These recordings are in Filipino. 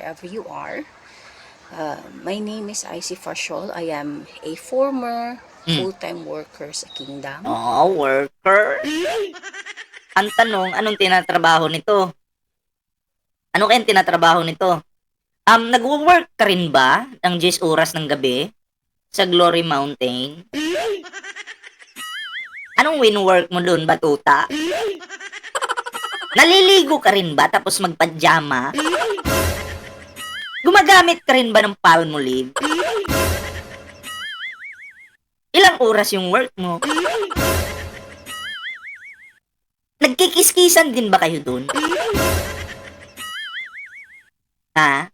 wherever you are. My name is Icy Fashol. I am a former full-time worker sa Kingdom. Oh, worker? Ang tanong, anong tinatrabaho nito? Ano kayang tinatrabaho nito? Nagwo-work ka rin ba ng 10 oras ng gabi sa Glory Mountain? Anong win-work mo dun, batuta? Naliligo ka rin ba tapos magpajama? Gumagamit ka rin ba ng Palmolive? Ilang oras yung work mo? Nagkikiskisan din ba kayo dun? Ha?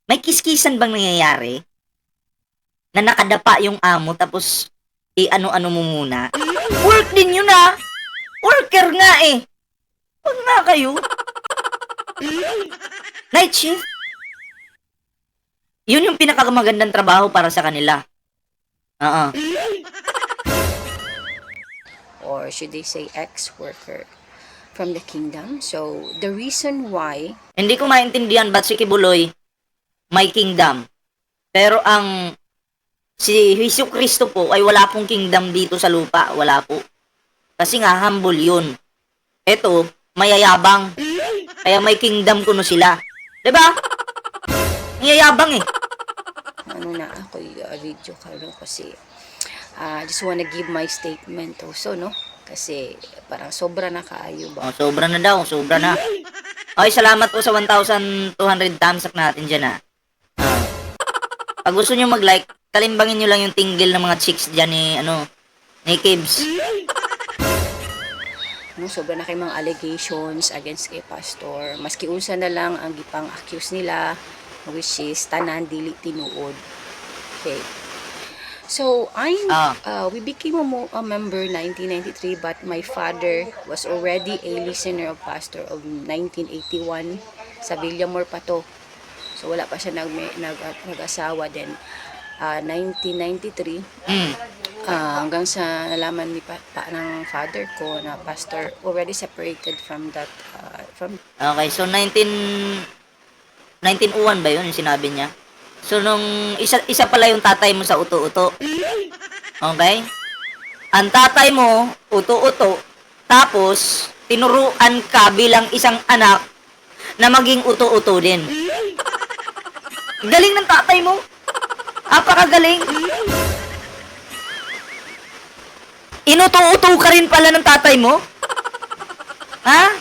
May kiskisan bang nangyayari? Na nakadapa yung amo tapos ano-ano mo muna? Work din yun ah! Worker nga eh! Huwag nga kayo! Night shift? Yun yung pinakamagandang trabaho para sa kanila. Oo. Or should they say ex-worker from the Kingdom. So, the reason why Hindi ko maintindihan ba't si Kibuloy may kingdom. Pero si Jesu Cristo po ay wala pong kingdom dito sa lupa. Wala po. Kasi nga humble yun. Eto, mayayabang. Kaya may kingdom kuno sila. 'Di ba? Mayayabang eh. ako video karon kasi just wanna give my statement also, no? Kasi parang sobra na kaayo ba. Oh, sobra na daw, sobra na. Okay, salamat po sa 1,200 thumbs up natin dyan ah. Pag gusto nyo mag-like, kalimbangin nyo lang yung tinggil ng mga chicks dyan ni Kibs. No, sobra na kay mga allegations against kay pastor. Maski unsa na lang ang gipang accuse nila, which is tanan dili tinuod. Okay. So, we became a member 1993, but my father was already a listener of pastor of 1981 sa Villamor pa to. So, wala pa siya nag-asawa din. 1993, hanggang sa nalaman ni ng father ko na pastor already separated from that, Okay, so 1901 ba yun yung sinabi niya? So, nung isa pala yung tatay mo sa uto-uto. Okay? Ang tatay mo, uto-uto, tapos, tinuruan ka bilang isang anak na maging uto-uto din. Galing ng tatay mo. Apakagaling. Inuto-uto ka rin pala ng tatay mo? Ha?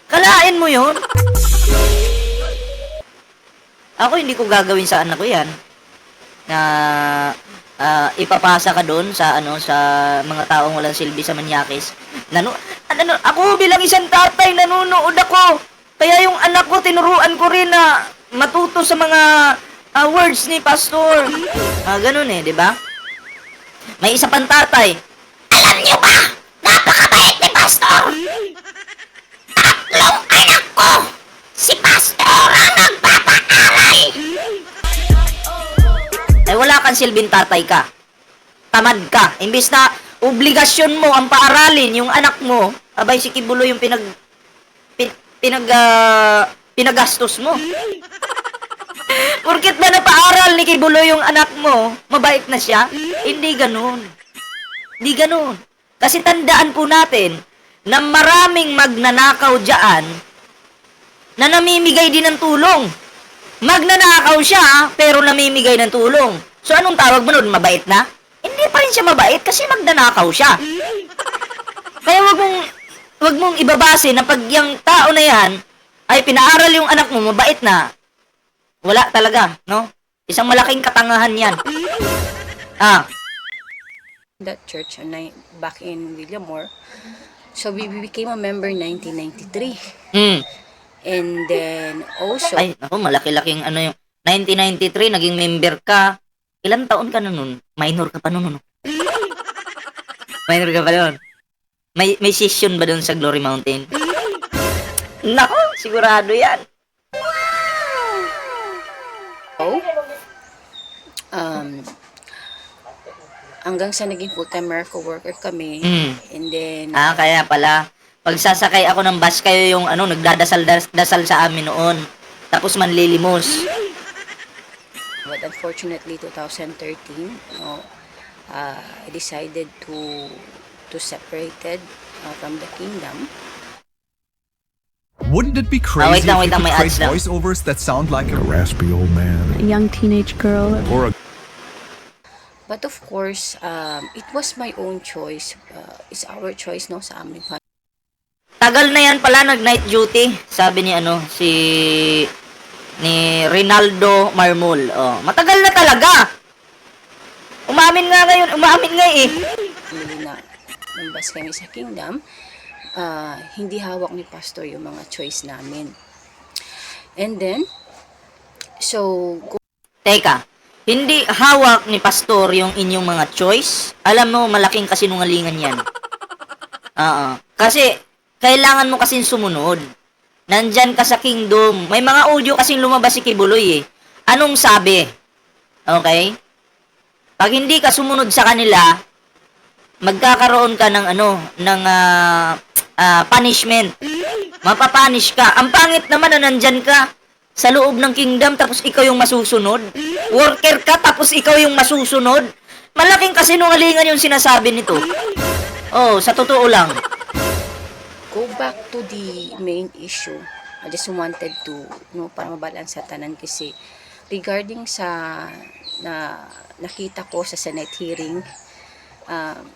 Kalain mo yun? Ako hindi ko gagawin sa anak ko yan. Na ipapasa ka doon sa sa mga taong walang silbi sa Manyakis. Ako bilang isang tatay nanonood ako. Kaya yung anak ko tinuruan ko rin na matuto sa mga words ni pastor. Ganun eh, 'di ba? May isa pang tatay. Alam niyo ba? Napakabait ni pastor. Tatlong anak ko. Si pastor ang nagpapaaral. Ay wala kang silbing tatay ka. Tamad ka. Imbis na obligasyon mo ang paaralin yung anak mo, abay si Kibulo yung pinagastos mo. Porkit ba napaaral ni Kibulo yung anak mo, mabait na siya? Hindi ganun. Hindi ganun. Kasi tandaan po natin na maraming magnanakaw dyan na namimigay din ng tulong. Magnanakaw siya, pero namimigay ng tulong. So, anong tawag mo nun? Mabait na? Hindi pa rin siya mabait kasi magnanakaw siya. Kaya wag mong ibabase na pag yung tao na yan ay pinaaral yung anak mo, mabait na. Wala talaga, no? Isang malaking katangahan yan. that church back in Villamor. So, we became a member 1993. And then, also, Ay, naku, malaki-laking yung 1993, naging member ka. Ilang taon ka na nun? Minor ka pa nun, no? Minor ka pa nun? May session ba dun sa Glory Mountain? Naku, sigurado yan. hanggang sa naging full-time miracle worker kami. And then, Kaya pala. Pag sasakay ako ng bus, kayo yung nagdadasal-dasal sa amin noon. tapos manlilimos. But unfortunately, 2013, I decided to separated from the kingdom. Wouldn't it be wait crazy lang, if you may could ads create lang. voiceovers that sound like a raspy old man, A young teenage girl. or a But of course, it was my own choice. It's our choice, no, sa aming family. Tagal na yan pala nag-night duty, sabi ni ni Rinaldo Marmol. Oh, matagal na talaga. Umamin nga eh. Na nambas kami sa kingdom, hindi hawak ni pastor yung mga choice namin. And then, so, Teka, hindi hawak ni pastor yung inyong mga choice? Alam mo, malaking kasinungalingan yan. Oo. Kasi, kailangan mo kasing sumunod. Nandyan ka sa kingdom. May mga audio kasing lumabas si Kibuloy eh. Anong sabi? Okay? Pag hindi ka sumunod sa kanila, magkakaroon ka ng punishment. Mapapanish ka. Ang pangit naman na nandyan ka sa loob ng kingdom tapos ikaw yung masusunod. Worker ka tapos ikaw yung masusunod. Malaking kasinungalingan yung sinasabi nito. Oh, sa totoo lang. go back to the main issue. I just wanted to, para mabalance sa tanan kasi regarding sa nakita ko sa Senate hearing,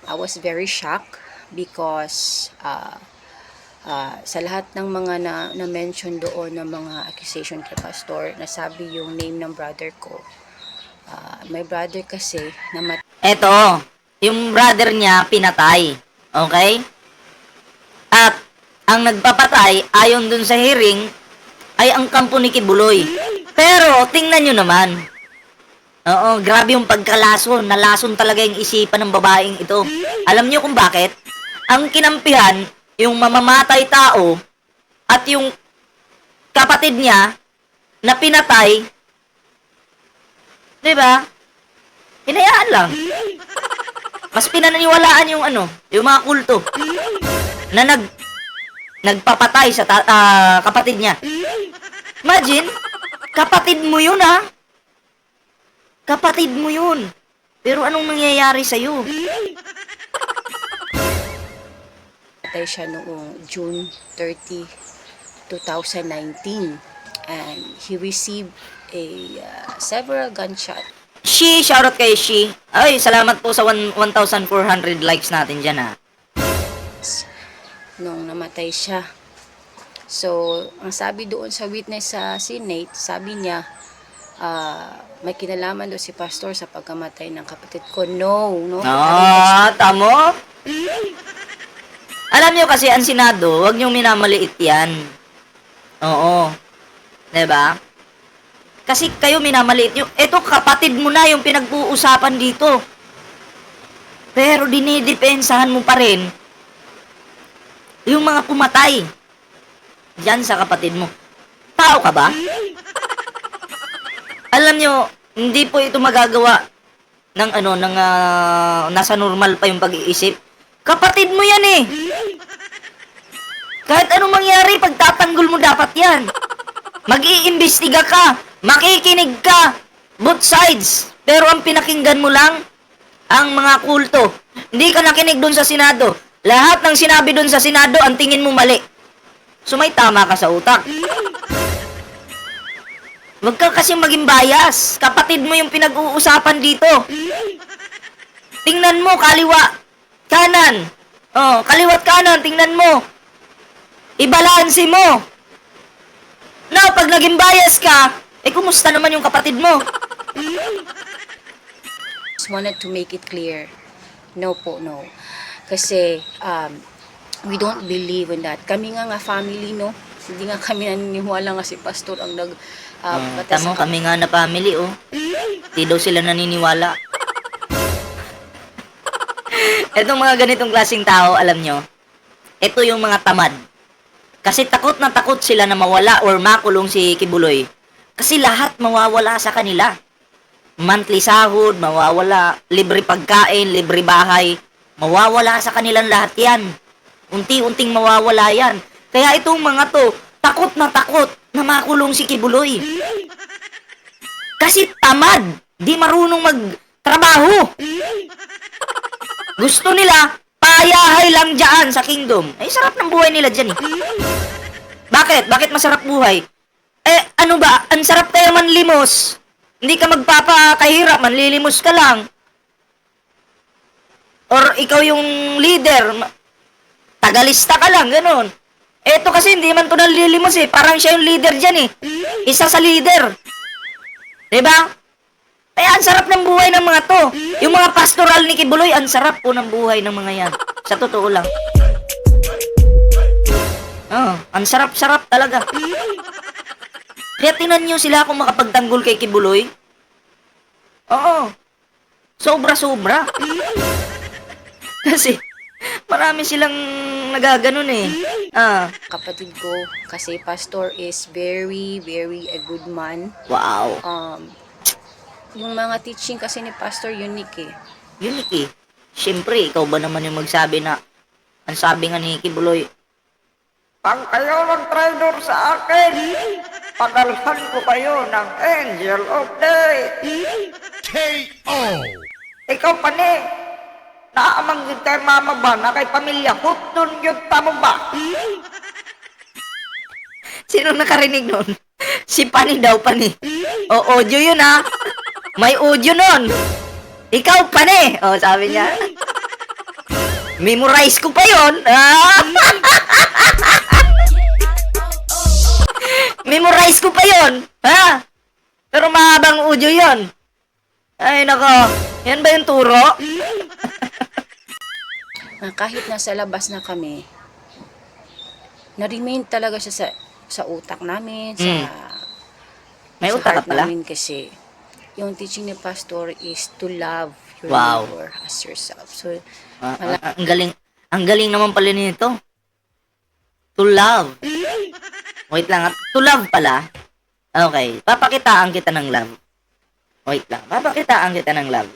I was very shocked because sa lahat ng mga na-mention doon ng mga accusation kay pastor, nasabi yung name ng brother ko. My brother kasi Eto, yung brother niya pinatay. Okay? At ang nagpapatay, ayon dun sa hearing, ay ang kampo ni Kibuloy. Pero, tingnan nyo naman. Oo, grabe yung pagkalason. Nalason talaga yung isipan ng babaeng ito. Alam nyo kung bakit? Ang kinampihan, yung mamamatay tao, at yung kapatid niya, na pinatay, diba? Hinayaan lang. Mas pinaniniwalaan yung yung mga kulto na nagpapatay sa kapatid niya. Imagine, kapatid mo yun Kapatid mo yun. Pero anong nangyayari sa'yo? patay siya noong June 30, 2019. And he received several gunshot. Shoutout kay She. Ay, salamat po sa 1,400 likes natin dyan Nung namatay siya. So, ang sabi doon sa witness sa Senate, sabi niya, may kinalaman doon si pastor sa pagkamatay ng kapatid ko. No. Tamo? Alam nyo kasi, ang Senado, huwag nyo minamaliit yan. Oo. Diba? Kasi kayo minamaliit nyo. Eto, kapatid mo na yung pinag-uusapan dito. Pero dinidepensahan mo pa rin yung mga pumatay diyan sa kapatid mo. Tao ka ba? Alam nyo, hindi po ito magagawa ng nasa normal pa yung pag-iisip. Kapatid mo yan eh. Kahit anong mangyari, pagtatanggol mo dapat yan. Mag-iimbestiga ka, makikinig ka, both sides. Pero ang pinakinggan mo lang, ang mga kulto. Hindi ka nakinig dun sa Senado. Lahat ng sinabi dun sa Senado, ang tingin mo mali. So may tama ka sa utak. Huwag ka kasing maging bias. Kapatid mo yung pinag-uusapan dito. Tingnan mo, kaliwa, kanan. Oh, kaliwat kanan, tingnan mo. Ibalansi mo. Now, pag naging bias ka, kumusta naman yung kapatid mo? Just wanted to make it clear. No po, no. Kasi, we don't believe in that. Kami nga family, no? Hindi nga kami naniniwala nga si pastor ang batas. Tamo, kami nga na family, oh. Hindi daw sila naniniwala. Etong mga ganitong klaseng tao, alam nyo, ito yung mga tamad. Kasi takot na takot sila na mawala or makulong si Kibuloy. Kasi lahat mawawala sa kanila. Monthly sahod, mawawala. Libre pagkain, libre bahay. Mawawala sa kanilang lahat yan. Unti-unting mawawala yan. Kaya itong mga to, takot na takot na makulong si Kibuloy. Kasi tamad, di marunong magtrabaho. Gusto nila, payahay lang dyan sa kingdom. Ay, sarap ng buhay nila dyan eh. Bakit? Bakit masarap buhay? Eh, ano ba? Ang sarap tayo manlimos. Hindi ka magpapakahirap, manlilimos ka lang. Or ikaw yung leader, tagalista ka lang, ganun. Eto kasi hindi man to nalilimos eh. Parang siya yung leader dyan eh. Isa sa leader. Diba? Kaya ang sarap ng buhay ng mga to. Yung mga pastoral ni Kibuloy, ang sarap po ng buhay ng mga yan. Sa totoo lang. Oh, ang sarap-sarap talaga. Kaya tinan nyo sila kung makapagtanggol kay Kibuloy. Oo. Sobra-sobra. Kasi, marami silang nagaganon eh. Kapatid ko, kasi pastor is very, very a good man. Wow. Yung mga teaching kasi ni pastor unique eh. Unique eh. Siyempre, ikaw ba naman yung magsabi na, ang sabi nga ni Kibuloy, pag kayo nag-traitor sa akin, padalhan ko kayo ng Angel of Death. K.O. Ikaw pa ni, naamanggit kay mama ba na kay pamilya, hutun yung tamo ba? Sino nakarinig nun? Si Pani daw, Pani. O, audio yun ha. May audio nun. Ikaw, Pani. O, sabi niya. Memorize ko pa yun. Memorize ko pa yun. Ha? Pero mahabang audio yun. Ay, nako. Yan ba yung turo? Kahit nasa labas na kami, na-remain talaga siya sa utak namin, May sa utak ka heart pala? namin kasi yung teaching ni pastor is to love your Wow. neighbor as yourself. So, Ang galing naman pala nito. To love. Wait lang. To love pala. Okay. Papakitaan kita ng love. Wait lang. Papakitaan kita ng love.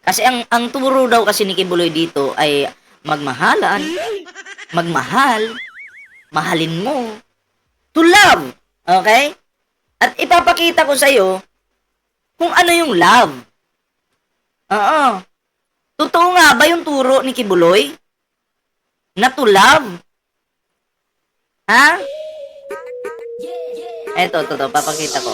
Kasi ang turo daw kasi ni Kibuloy dito ay magmahalan, magmahal, mahalin mo, to love. Okay? At ipapakita ko sa'yo kung ano yung love. Oo. Totoo nga ba yung turo ni Kibuloy? Na to love? Ha? Eto, papakita ko.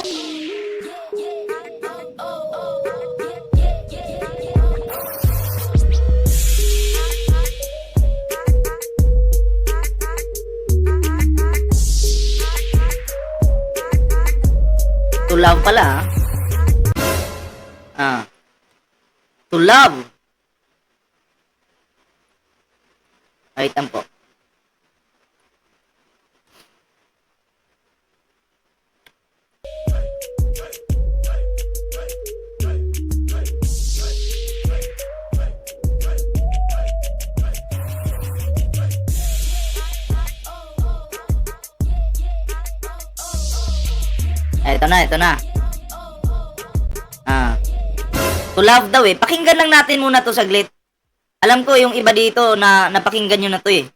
To love pala, to love. Wait lang po. Ito na. To love daw eh. Pakinggan lang natin muna to saglit. Alam ko yung iba dito na napakinggan nyo na to eh.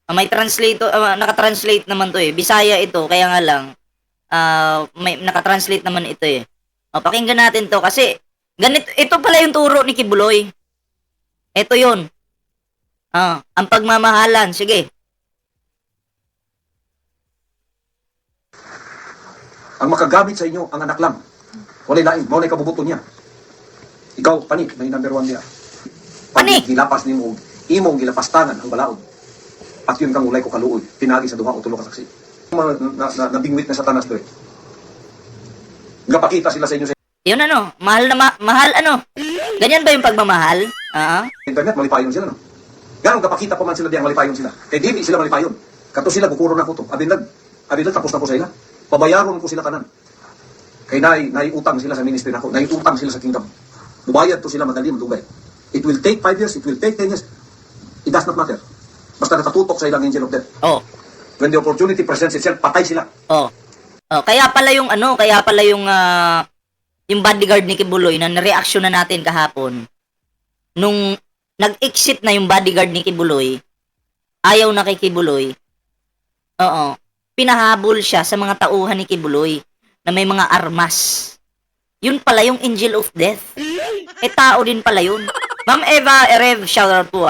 May translate, nakatranslate naman to eh. Bisaya ito, kaya nga lang, may nakatranslate naman ito eh. Pakinggan natin to kasi, ganito, ito pala yung turo ni Kibuloy. Ito yun. Ang pagmamahalan. Sige. Ang makagamit sa inyo, ang anak lang. Walay lain, maulay kabubuto niya. Ikaw, Pani, may number 1 niya. Pani! Gilapas ni mo, imong gilapastangan ang balaod. At yun kang ulay ko kaluoy, tinagi sa duha o tulo ka saksi. Nabingwit na satanas to eh. Gapakita sila sa inyo sa Yun ano, mahal ano. Ganyan ba yung pagmamahal? internet, malipayon sila no. Ganong gapakita pa man sila diyan, malipayon sila. Kaya dili sila malipayon. Kato sila, bukuro na ko to. Abinlag, tapos na ko sa ila. Pabayaron ko sila tanan. Kaya naiutang sila sa ministry nako, naiutang sila sa kingdom. Dubayad to sila madali, madugay. It will take 5 years, it will take 10 years. It does not matter. Basta nakatutok sa ilang angel of death. Oh. When the opportunity presents itself, patay sila. Oh. Kaya pala yung yung bodyguard ni Kibuloy na nareaksyon na natin kahapon. Nung nag-exit na yung bodyguard ni Kibuloy, ayaw na kay Kibuloy. Oo. pinahabol siya sa mga tauhan ni Kibuloy na may mga armas. Yun pala yung Angel of Death. Tao din pala yun. Ma'am Eva Erev, shoutout po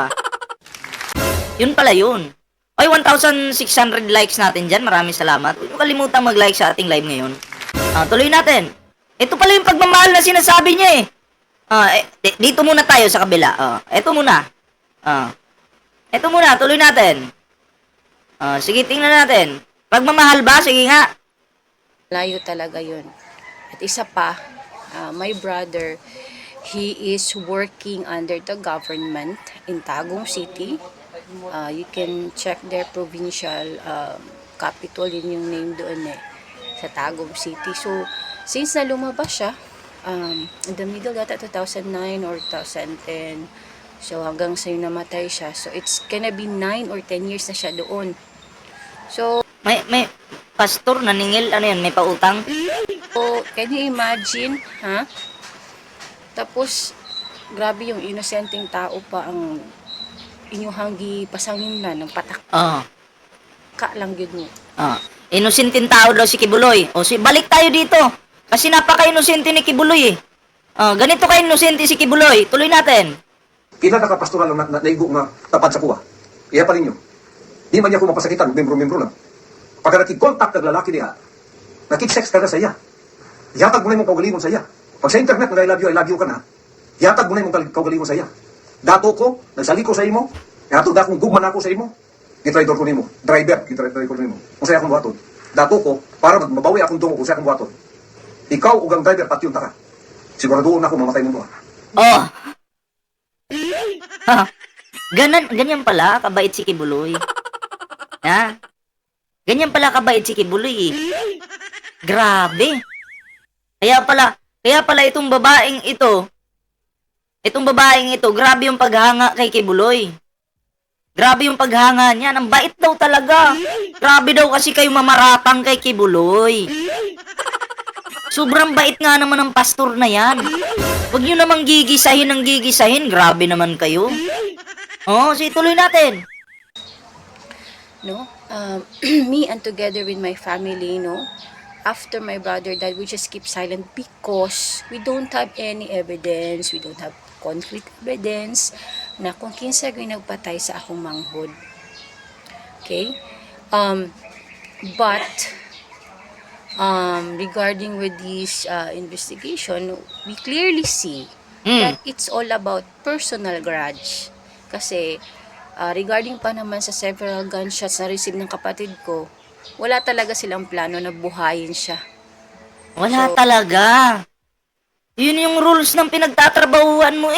Yun pala yun. Ay, 1,600 likes natin dyan. Maraming salamat. Huwag niyo kalimutan mag-like sa ating live ngayon. Tuloy natin. Ito pala yung pagmamahal na sinasabi niya dito muna tayo sa kabila. Ito muna. Ito muna, tuloy natin. Sige, tingnan natin. Pagmamahal ba? Sige nga. Layo talaga yun. At isa pa, my brother, he is working under the government in Tagum City. You can check their provincial capital, yun yung name doon sa Tagum City. So, since na lumabas siya, in the middle data 2009 or 2010, so hanggang sa'yo namatay siya. So, it's gonna be 9 or 10 years na siya doon. So, May pastor naningil, ano yun, may pautang? so can you imagine, ha? Tapos, grabe yung inosenteng tao pa ang inyuhang gipasangin na ng patak ka lang yun mo. Inusintin tao daw si Kibuloy. Balik tayo dito. Kasi napaka-inosente ni Kibuloy ganito ka-inosente si Kibuloy. Tuloy natin. Pila nakapastoral lang naigo nga tapad sa kuwa. Iya pa ninyo. Di man niya ko mapasakitan, membro-membro lang. Pagka nakik-contact ng lalaki niya, nakik-sex ka na sa iya. Yatag mo na yung kaugalingon sa iya. Pag sa internet, I love you ka na, yatag mo na yung kaugalingon sa iya. Dato ko, nagsali ko sa imo, yatag na akong gugman ako sa imo, gitraidor ko nimo, driver, gitraidor ko nimo. Kung sa'yo akong buhaton. Dato ko, para mabawi akong dungo kung sa'yo akong buhaton. Ikaw, ugang driver, pati yung taka. Siguraduhin ako, mamatay mo ba? Ganyan pala, kabait si Kibuloy. Ganyan pala kabait si Kibuloy Grabe. Kaya pala itong babaeng ito, grabe yung paghanga kay Kibuloy. Grabe yung paghanga niya. Ang bait daw talaga. Grabe daw kasi kayo mamaratang kay Kibuloy. Sobrang bait nga naman ng pastor na yan. Huwag nyo namang gigisahin. Grabe naman kayo. Sige, tuloy natin. No? Me and together with my family, no? After my brother died, we just keep silent because we don't have any evidence, we don't have concrete evidence na kung kinsa gyud nagpatay sa akong manghod. Okay? But regarding with this investigation, we clearly see that it's all about personal grudge. Kasi regarding pa naman sa several gunshots na receive ng kapatid ko, wala talaga silang plano na buhayin siya. Wala talaga. Yun yung rules ng pinagtatrabahuan mo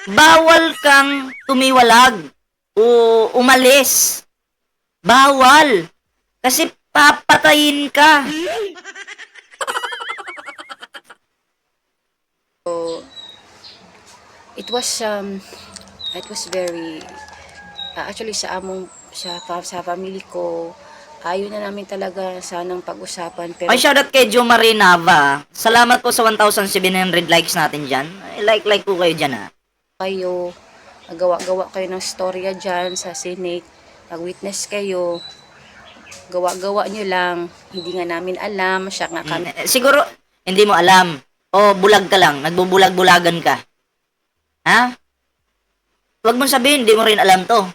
Bawal kang tumiwalag o umalis. Bawal. Kasi papatayin ka. So, it was very actually sa family ko, ayaw na namin talaga sanang pag-usapan, pero Ay, shoutout kay Jo Marinava. Salamat po sa 1,700 likes natin dyan. Like po kayo dyan kayo gawa-gawa kayo ng storya dyan sa Senate, nag-witness kayo, gawa-gawa nyo lang, hindi nga namin alam, siya nga kami. Siguro, hindi mo alam. O bulag ka lang, nagbubulag-bulagan ka. Huwag mong sabihin, hindi mo rin alam to.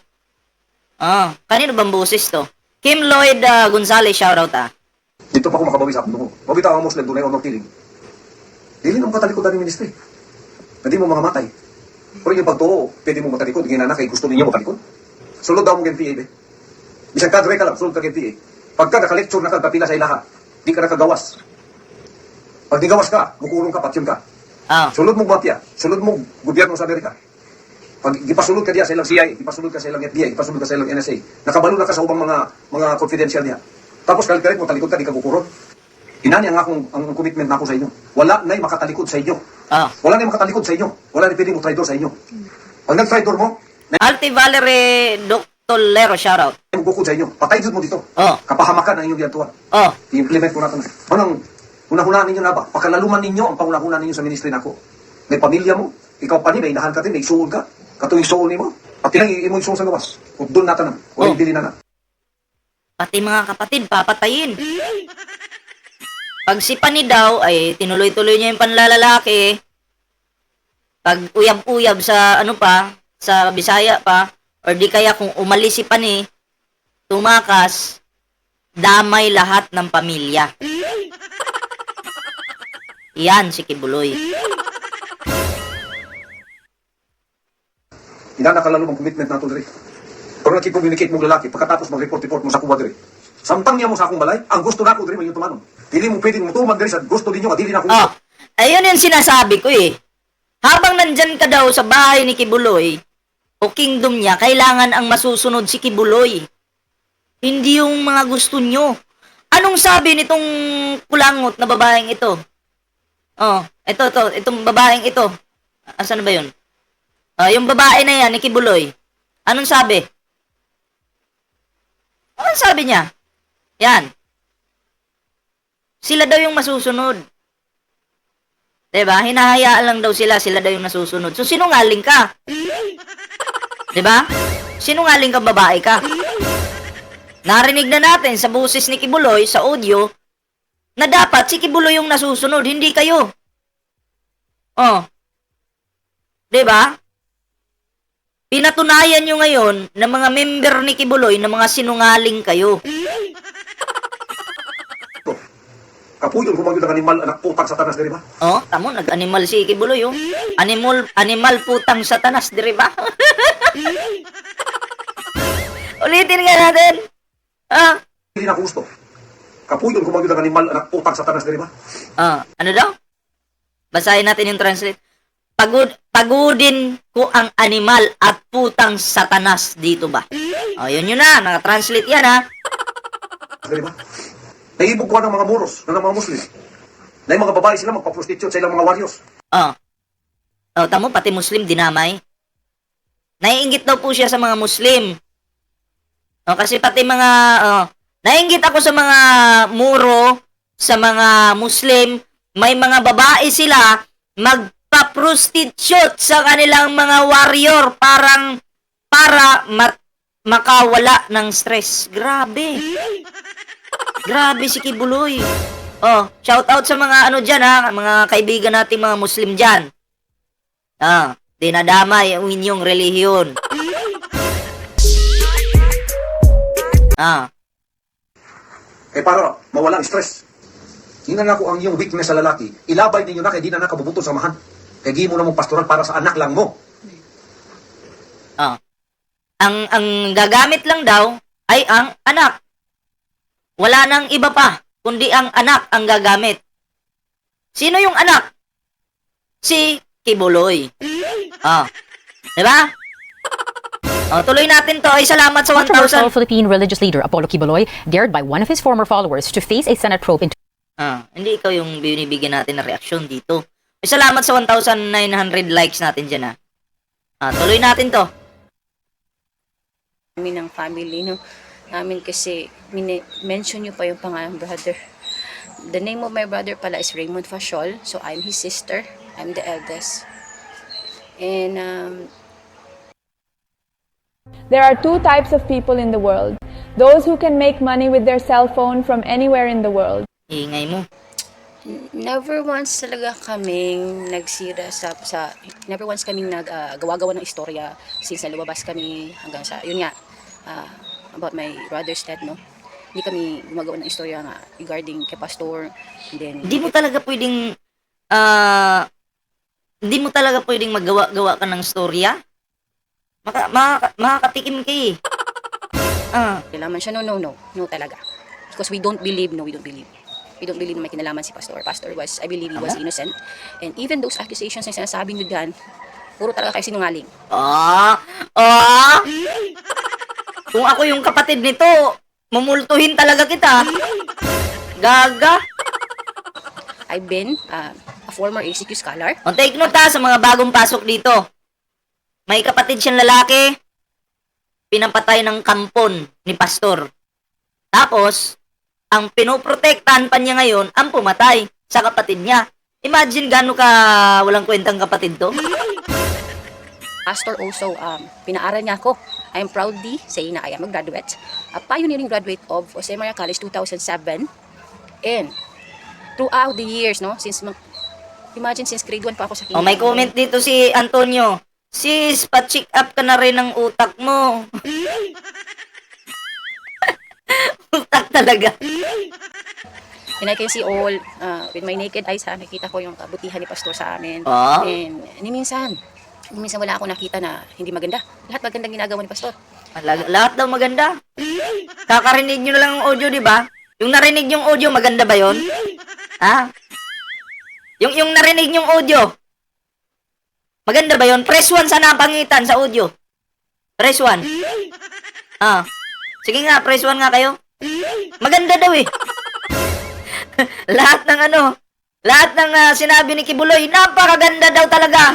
Kanino bang boses to? Kim Lloyd Gonzalez, shoutout Dito pa ako makabawi sa akong dungo. Mabitaw ang Muslim, dunay onong tiling. Dili na makatalikodan ng ministry. Hindi mo makamatay. Pero yung pagtuo, pwede mo matalikod. Ginana kay gusto ninyo matalikod. Sulod daw mong NPA, Bisang kadre ka lang, sulod ka NPA. Pagka naka-lecture na kagpapila sa ilaha, di ka nakagawas. Pag di gawas ka, mukulong ka, patyong ka. Sulod mong mafia, sulod mong gobyerno sa Amerika. Pag ipasulod ka diya sa ilang CIA, ipasulod ka sa ilang FBI, ipasulod ka sa ilang NSA, nakabalo na ka sa ubang mga confidential niya. Tapos kalit mo, talikod ka, di ka kukurot. Inani ang commitment na ako sa inyo. Wala na'y makatalikod sa inyo. Wala na'y makatalikod sa inyo. Wala na'y pwedeng mo traidor sa inyo. Pag nag-traidor mo, Alti Valerie Doctolero, shoutout. ay magkukod sa inyo. Patay mo dito. Kapahamakan ang inyong ginatuan. I-implement ko natin. Anong hunahunaan ninyo na ba? Pakalaluman ninyo ang pangunahunan ninyo sa ministry na ako. May pamilya mo, ikaw pa ni, may inahan ka din, may isuon ka. Katuwing suon ni mo, pati lang imo isuon sa gawas. Kung doon natin na, o hindi na na. Pati mga kapatid, papatayin. Pag si Pani daw, ay tinuloy-tuloy niya yung panlalalaki. Pag uyab-uyab sa ano pa, sa Bisaya pa, or di kaya kung umalis si Pani, tumakas, damay lahat ng pamilya. Yan si Kibuloy. Inakalalo ng commitment nato diri. Pero nakipag-communicate mong lalaki, pagkatapos mag-report-report mo sa kuwa diri. Samtang niya mo sa akong balay, ang gusto nako diri may tumanon. Dili mo pwedeng mutuman diri sa gusto ninyo, dili na ako. Oh, ayun yung sinasabi ko eh. Habang nandyan ka daw sa bahay ni Kibuloy, o kingdom niya, kailangan ang masusunod si Kibuloy. Hindi yung mga gusto nyo. Anong sabi nitong kulangot na babaeng ito? Oh, itong babaeng ito. Asan ba yun? Yung babae na yan, ni Kibuloy. Anong sabi? Anong sabi niya? Yan. Sila daw yung masusunod. Diba? Hinahayaan lang daw sila daw yung nasusunod. So, sinungaling ka. Diba? Sinungaling ka, babae ka. Narinig na natin sa boses ni Kibuloy, sa audio, na dapat si Kibuloy yung nasusunod, hindi kayo. Oh. Diba? Pinatunayan nyo ngayon na mga member ni Kibuloy na mga sinungaling kayo. Kapuyon ko ng animal anak putang satanas diri ba? Oh, tamo nag-animal si Kibuloy oh. Animal putang satanas diri ba? Ulitin nga natin. Dili na ko gusto. Kapuyon ko ng animal anak putang satanas diri ba? Ano daw? Basahin natin yung translate. Pagudin ko ang animal at putang satanas dito ba? Yun na. Naka-translate yan ha. Diri ba? Naibog ko ng mga muros, ng mga Muslim. Na yung mga babae sila magpa-prostitute sa ilang mga warriors. Tamo, pati Muslim dinamay. Naiinggit daw po siya sa mga Muslim. Kasi pati mga, naiinggit ako sa mga muro, sa mga Muslim, may mga babae sila magpa-prostitute sa kanilang mga warrior para makawala ng stress. Grabe. Grabe si Kibuloy. Shout out sa mga ano dyan ha, mga kaibigan nating mga Muslim dyan. Dinadamay ang inyong relihiyon. Para mawala ang stress. Hinan ako ang iyong weakness sa lalaki. Ilabay ninyo na kay di na nakabubutol sa mahan. Kaya di mo na mong pastoral para sa anak lang mo. Ang gagamit lang daw ay ang anak. Wala nang iba pa, kundi ang anak ang gagamit. Sino yung anak? Si Kibuloy. Diba? Tuloy natin to. Ay, salamat sa 1,000. Controversial Philippine religious leader Apollo Kibuloy dared by one of his former followers to face a Senate probe into Hindi ikaw yung binibigyan natin na reaksyon dito. Ay, salamat sa 1,900 likes natin dyan tuloy natin to. Kami ng family, no? Namin kasi, mention nyo pa yung pangalan, brother. The name of my brother pala is Raymond Fashol. So, I'm his sister. I'm the eldest. And, There are two types of people in the world. Those who can make money with their cell phone from anywhere in the world. Ingay mo. never once talaga kaming nagsira never once kaming gawa-gawa ng istorya since lumabas kami hanggang sa, yun nga, about my brother's death, no? Hindi kami gumagawa ng istorya nga regarding kay Pastor. And then, Hindi mo talaga pwedeng maggawa-gawa ka ng storya? Makakatikim ka eh. kinalaman siya, no talaga. Because we don't believe na may kinalaman si Pastor. Pastor was, I believe he was innocent. And even those accusations na sinasabi nyo dyan, puro talaga kayo sinungaling. Kung ako yung kapatid nito, mumultuhin talaga kita. Gaga. I've been a former ACQ scholar. Take note sa mga bagong pasok dito. May kapatid siyang lalaki, pinapatay ng kampon ni Pastor. Tapos, ang pinoprotektahan pa niya ngayon, ang pumatay sa kapatid niya. Imagine gano'n ka walang kwentang kapatid to. Pastor also, pinaaral niya ako. I'm proudly saying na I am a graduate a pioneering graduate of Jose Maria College 2007. And throughout the years, no, imagine since grade 1 pa ako sa Oh, may comment dito si Antonio. Sis, pa-check up ka na rin ng utak mo. Utak talaga. And I can see all, with my naked eyes, nakita ko yung kabutihan ni Pastor sa amin. Ah. And minsan wala akong nakita na hindi maganda. Lahat magandang ginagawa ni Pastor. Lahat daw maganda. Kakarinig nyo na lang ang audio, di ba? Yung narinig yung audio, maganda ba yon? Ha? Yung narinig yung audio, maganda ba yon? Press 1 sana ang pangitan sa audio. Press 1. Ah. Sige nga, press 1 nga kayo. Maganda daw eh. lahat ng sinabi ni Kibuloy, napakaganda daw talaga.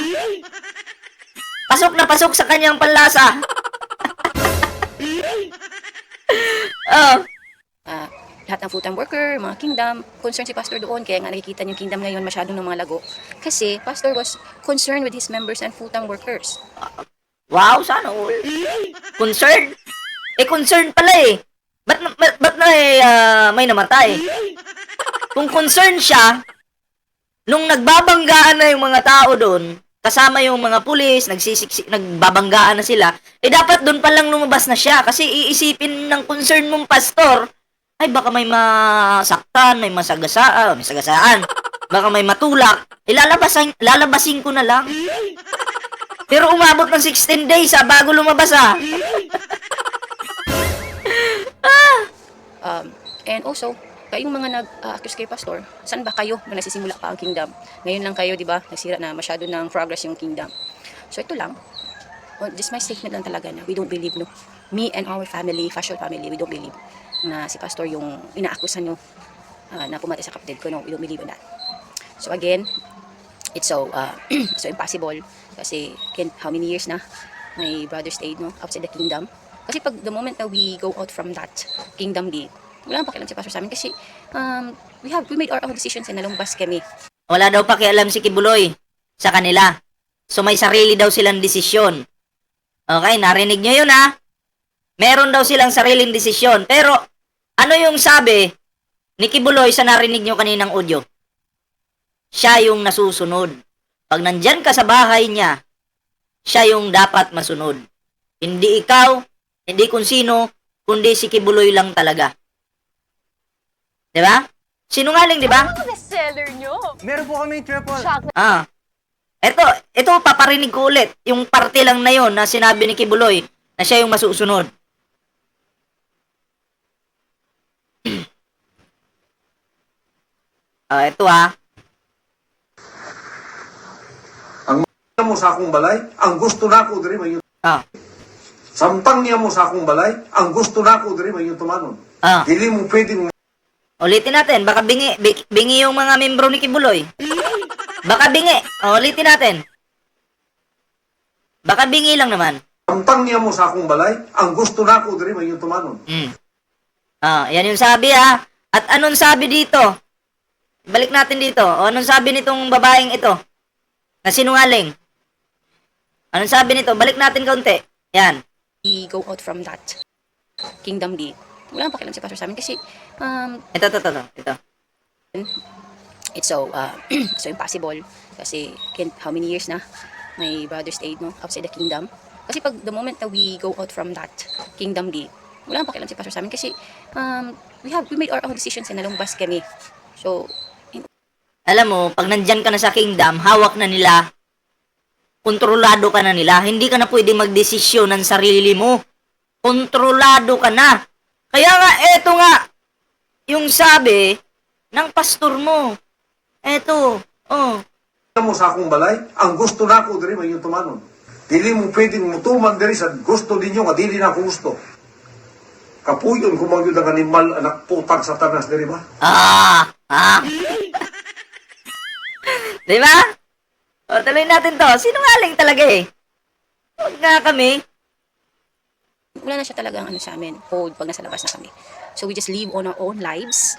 Pasok na pasok sa kanyang panlasa. Oh. Lahat ng full-time worker, mga kingdom, concerned si Pastor doon. Kaya nga nakikita niyo yung kingdom ngayon masyadong ng mga lago. Kasi Pastor was concerned with his members and full-time workers. Wow, sana all. Concerned? Concerned pala eh. Ba't may namatay? Kung concerned siya, nung nagbabanggaan na yung mga tao doon, kasama yung mga pulis, nagbabanggaan na sila, dapat doon pa lang lumabas na siya. Kasi iisipin ng concern mong pastor, ay baka may masaktan, may masagasaan, baka may matulak, lalabasin ko na lang. Pero umabot ng 16 days bago lumabas And also, kayong mga nag-accuse kay Pastor, saan ba kayo na nasisimula pa ang kingdom? Ngayon lang kayo, di ba, nagsira na masyado ng progress yung kingdom. So ito lang, just my statement lang talaga na we don't believe, no? Me and our family, Fashion family, we don't believe na si Pastor yung inaakusan nyo na pumatay sa kapatid ko. No, we don't believe in that. So again, it's so impossible kasi again, how many years na my brother stayed outside the kingdom. Kasi pag the moment na we go out from that kingdom gate, wala nang pakialam si Pastor sa amin kasi we made our own decisions and nalumbas kami. Wala daw pakialam si Kibuloy sa kanila. So may sarili daw silang desisyon. Okay, narinig nyo yun Meron daw silang sariling desisyon. Pero ano yung sabi ni Kibuloy sa narinig nyo kaninang audio? Siya yung nasusunod. Pag nandyan ka sa bahay niya, siya yung dapat masunod. Hindi ikaw, hindi kung sino, kundi si Kibuloy lang talaga. Diba? Sinungaling, diba? Meron po kami triple. Ito paparinig ko ulit. Yung parte lang na yon na sinabi ni Kibuloy na siya yung masusunod. Ito Ang mo sa akong balay, ang gusto nako diri may Sampang niya mo sa akong balay, ang gusto nako diri may tumanon. Dili mo pwedeng Ulitin natin, baka bingi yung mga membro ni Kibuloy. Baka bingi. Ulitin natin. Baka bingi lang naman. sampang niya mo sa akong balay, ang gusto nako diri may tumanon. Yan yung sabi At anong sabi dito? Balik natin dito. Anong sabi nitong babaeng ito? Na sinungaling. Anong sabi nito? Balik natin kaunti. Yan. We go out from that kingdom gate. Wala nang pakialam si Pastor sa amin kasi Ito. it's so impossible kasi again, how many years na my brother stayed outside the kingdom. Kasi pag the moment that we go out from that kingdom gate, wala nang pakialam si Pastor sa amin kasi we made our own decisions and nalumbas kami. So, Alam mo, pag nandyan ka na sa kingdom, hawak na nila. Kontrolado ka na nila. Hindi ka na pwede magdesisyon ng sarili mo. Kontrolado ka na. Kaya nga, eto nga, yung sabi ng pastor mo. Eto, mo sa akong balay, ang gusto nako diri may tumanon. Dili mo pwedeng mutuman diri sa gusto ninyo nga dili na ako gusto. Kapuyon kumangyud ang animal anak putang satanas diri ba? Diba? Tuloy natin to. Sinungaling talaga Huwag nga kami. wala na siya talagang sa amin, hold pag nasa labas na kami. So we just live on our own lives.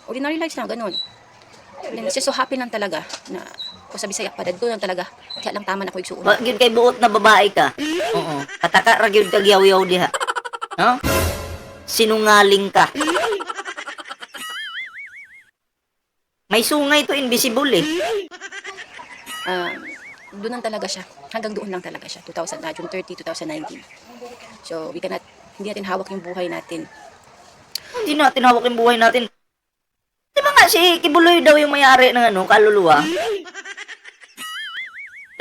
Ordinary lives lang, ganun. And it's just so happy lang talaga na kung sa Bisaya, padad doon lang talaga. Kaya lang tama na ko igsuon. Wag yun kay buot na babae ka. Oo. Kataka ra gyud kag yaw-yaw diha. No? Sinungaling ka. May sungay to, invisible eh. Doon lang talaga siya. Hanggang doon lang talaga siya. June 30, 2019. So, hindi natin hawak yung buhay natin. Hindi natin hawak yung buhay natin. Di ba nga si Kibuloy daw yung may-ari ng kaluluwa?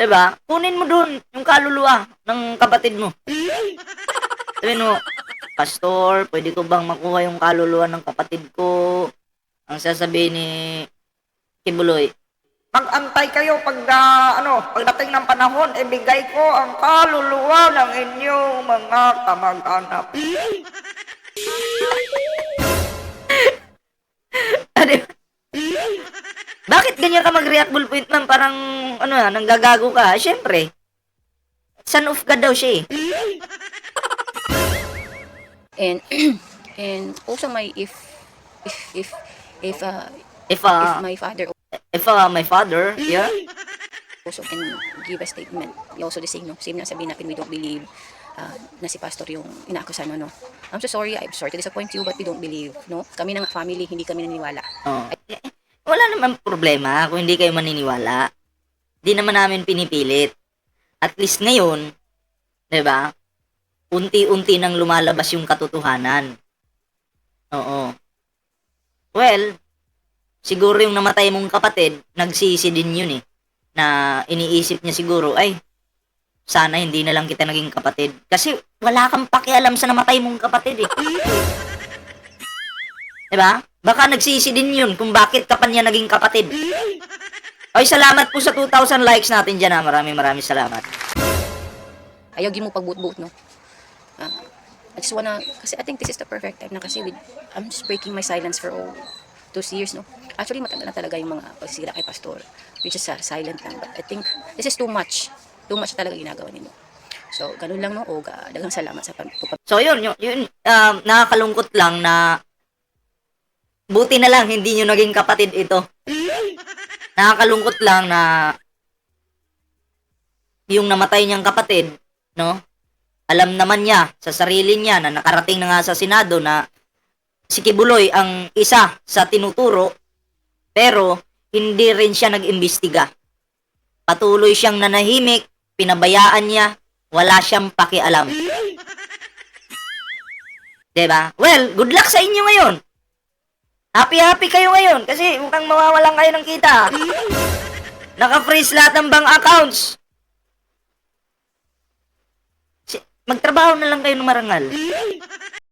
Diba? Kunin mo doon yung kaluluwa ng kapatid mo. Sabihin mo, Pastor, pwede ko bang makuha yung kaluluwa ng kapatid ko? Ang sasabihin ni Kibuloy, mag-antay kayo pagdating ng panahon, ibigay ko ang kaluluwa ng inyong mga kamag-anak. Bakit ganyan ka mag-react, Bullpoint man? Parang, nanggagago ka. Siyempre, son of God daw siya eh. And and also if If my father yeah, also can give a statement. Also the same, no? Same na sabihin natin, we don't believe na si pastor yung inaakusan, no? I'm so sorry, I'm sorry to disappoint you, but we don't believe, no? Kami ng family, hindi kami naniniwala. oh. Wala naman problema kung hindi kayo maniniwala. Di naman namin pinipilit. At least ngayon, 'di ba? Unti-unti nang lumalabas yung katotohanan. Oo. Well, siguro yung namatay mong kapatid, nagsisi din yun eh. Na iniisip niya siguro, ay, sana hindi na lang kita naging kapatid. Kasi wala kang pakialam sa namatay mong kapatid eh. Diba? Baka nagsisi din yun kung bakit ka pa niya naging kapatid. Ay, salamat po sa 2,000 likes natin dyan ha. Maraming salamat. Ayaw mo pagbuot-buot, no? I just wanna, kasi I think this is the perfect time na kasi I'm just breaking my silence for all those years, no? Actually, matagal na talaga yung mga pagsira kay pastor, which is silent lang. But I think this is too much. Too much talaga ginagawa nila. So, ganun lang, no? O, daghang salamat sa So, yun, nakakalungkot lang na buti na lang hindi nyo naging kapatid ito. Nakakalungkot lang na yung namatay niyang kapatid, no? Alam naman niya sa sarili niya na nakarating na nga sa Senado na si Kibuloy ang isa sa tinuturo, pero hindi rin siya nag-imbestiga. Patuloy siyang nanahimik, pinabayaan niya, wala siyang pakialam. Diba? Well, good luck sa inyo ngayon. Happy kayo ngayon kasi mukhang mawawalan kayo ng kita. Naka-freeze lahat ng bank accounts. Magtrabaho na lang kayo ng marangal.